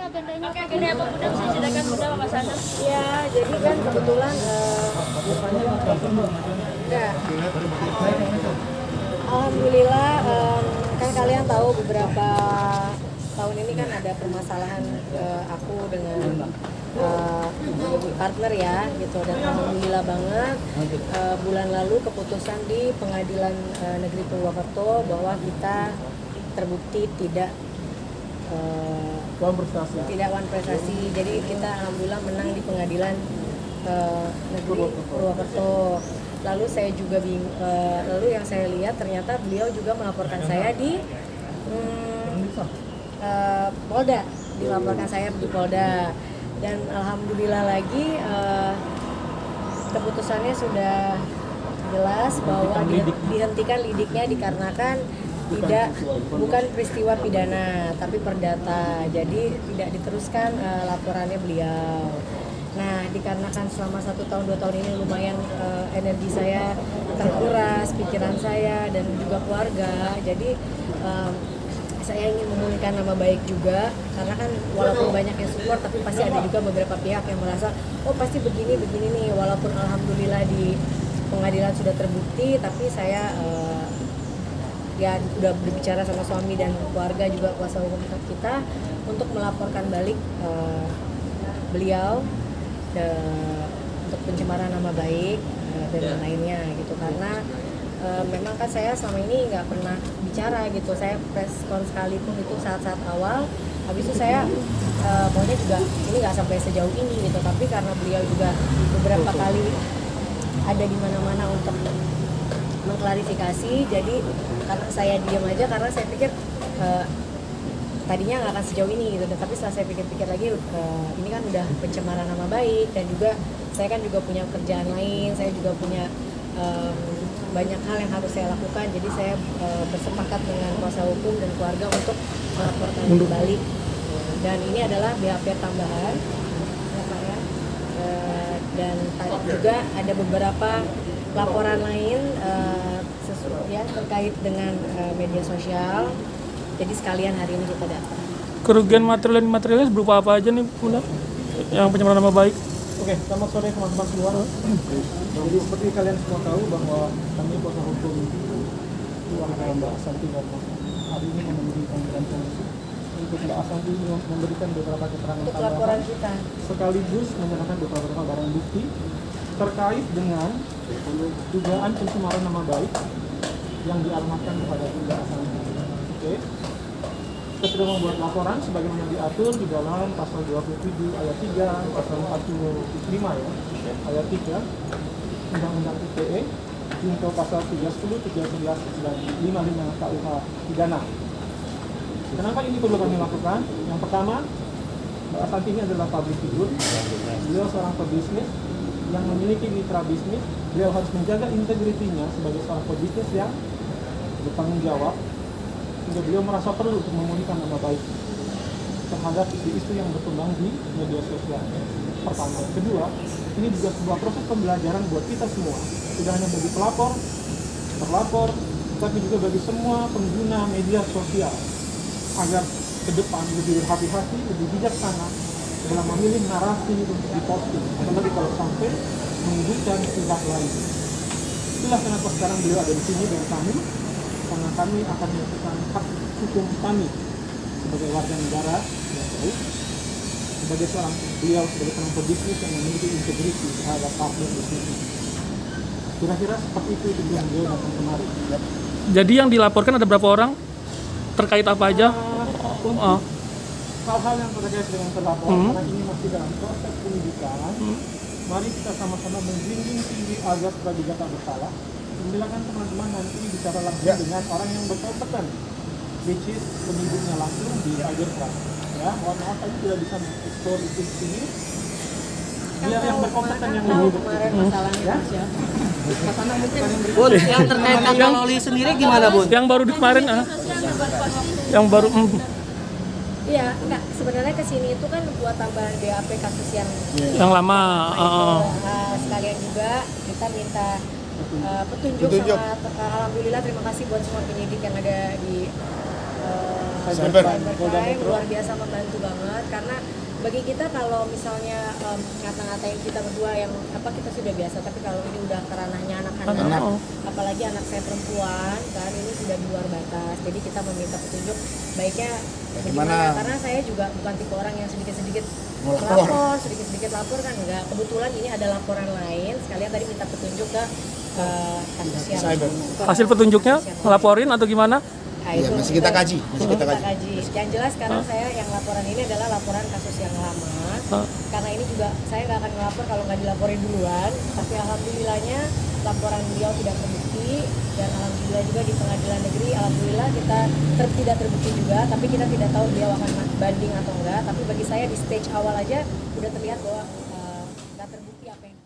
Oke, gini apa Bunda bisa ceritakan Bunda sama Mas Ana? Ya, jadi kan kebetulan ya, alhamdulillah kan kalian tahu beberapa tahun ini kan ada permasalahan aku dengan partner ya gitu, dan alhamdulillah banget bulan lalu keputusan di Pengadilan Negeri Purwokerto bahwa kita terbukti tidak one prestasi. Jadi kita alhamdulillah menang di Pengadilan Negeri Purwokerto. Lalu saya juga lalu yang saya lihat ternyata beliau juga melaporkan saya di Polda, dilaporkan saya di Polda. Dan alhamdulillah lagi keputusannya sudah jelas bahwa dihentikan lidiknya dikarenakan bukan peristiwa pidana tapi perdata, jadi tidak diteruskan laporannya beliau. Nah, dikarenakan selama 1 tahun 2 tahun ini lumayan energi saya terkuras, pikiran saya dan juga keluarga, jadi saya ingin memulihkan nama baik juga, karena kan walaupun banyak yang support tapi pasti ada juga beberapa pihak yang merasa oh pasti begini nih, walaupun alhamdulillah di pengadilan sudah terbukti, tapi saya ya udah berbicara sama suami dan keluarga juga kuasa hukum kita untuk melaporkan balik beliau untuk pencemaran nama baik dan lainnya gitu, karena memang kan saya selama ini nggak pernah bicara gitu, saya press con sekalipun itu saat-saat awal, habis itu saya maunya juga ini nggak sampai sejauh ini gitu, tapi karena beliau juga beberapa kali ada di mana-mana untuk mengklarifikasi, jadi karena saya diam aja karena saya pikir tadinya nggak akan sejauh ini gitu, tapi setelah saya pikir-pikir lagi ini kan udah pencemaran nama baik, dan juga saya kan juga punya kerjaan lain, saya juga punya banyak hal yang harus saya lakukan, jadi saya bersepakat dengan kuasa hukum dan keluarga untuk melaporkan kembali, dan ini adalah BAP tambahan ya Pak ya. Dan juga ada beberapa laporan lain ya terkait dengan media sosial, jadi sekalian hari ini kita datang. Kerugian materialnya berupa apa aja nih Bunda yang pencemaran nama baik? Oke, selamat sore teman-teman semua. Jadi seperti kalian semua tahu bahwa kami kuasa hukum Mbak Asanti dan hari ini memenuhi panggilan polisi untuk Mbak Asanti memberikan beberapa keterangan untuk laporan kita, sekaligus menyerahkan beberapa barang bukti terkait dengan dugaan pencemaran nama baik yang dialamatkan kepada Mbak Asanti. Oke. Kita sudah membuat laporan sebagaimana diatur di dalam pasal 27 ayat 3, pasal 45 ya, ayat 3 Undang-Undang ITE, junto pasal 310, 311 dan 55 KUH pidana. Kenapa ini perlu kami lakukan? Yang pertama, Mbak Asanti ini adalah public figure. Beliau seorang pebisnis yang memiliki mitra bisnis. Beliau harus menjaga integritinya sebagai seorang pebisnis yang bertanggung jawab, sehingga beliau merasa perlu untuk memulihkan nama baik terhadap isu-isu yang berkembang di media sosial. Pertama. Kedua, ini juga sebuah proses pembelajaran buat kita semua, tidak hanya bagi pelapor, terlapor, tapi juga bagi semua pengguna media sosial, agar ke depan lebih berhati-hati, lebih bijaksana dalam memilih narasi untuk diposting, apalagi kalau sampai menyudutkan pihak lain. Itulah kenapa sekarang beliau ada di sini dengan kami, karena kami akan melakukan hak hukum kami sebagai warga negara yang baik, sebagai seorang pebisnis yang memiliki integriti terhadap partner bisnis. Kira-kira seperti itu yang beliau datang kemarin. Jadi yang dilaporkan ada berapa orang? Terkait apa aja? Hal-hal yang terkait dengan terlapor, karena ini masih dalam proses penyidikan, mari kita sama-sama menjunjung tinggi agar praduga tak bersalah. Silakan teman-teman nanti bicara langsung dengan orang yang berkompeten, which is penyidiknya langsung di Cybercrime. Ya, mohon maaf tadi tidak bisa mengeksplor itu di sini. Biar yang berkompeten yang tahu lebih kemarin masalahnya siapa. Kesana mungkin Bun, yang terkait tanggal loli sendiri gimana Bun? Yang baru di kemarin yang baru Iya, enggak, sebenarnya kesini itu kan buat tambahan BAP kasus yang lama. Sekalian juga kita minta petunjuk. Sama alhamdulillah terima kasih buat semua penyidik yang ada di Cybercrime luar biasa membantu banget karena bagi kita kalau misalnya ngata-ngatain kita berdua yang kita sudah biasa, tapi kalau ini udah ke ranahnya anak-anak, apalagi anak saya perempuan kan, ini sudah di luar batas. Jadi kita meminta petunjuk baiknya bagaimana, karena saya juga bukan tipe orang yang sedikit-sedikit lapor, sedikit-sedikit lapor kan enggak. Kebetulan ini ada laporan lain, sekalian tadi minta petunjuk ke kasus yang Hasil petunjuknya ngelaporin atau gimana? Iya, masih kita kaji. Yang jelas sekarang saya yang laporan ini adalah laporan kasus yang lama. Karena ini juga saya nggak akan melapor kalau nggak dilaporin duluan. Tapi alhamdulillahnya laporan beliau tidak terbukti, dan alhamdulillah juga di pengadilan negeri alhamdulillah kita tidak terbukti juga. Tapi kita tidak tahu beliau akan banding atau enggak. Tapi bagi saya di stage awal aja udah terlihat bahwa nggak terbukti apa yang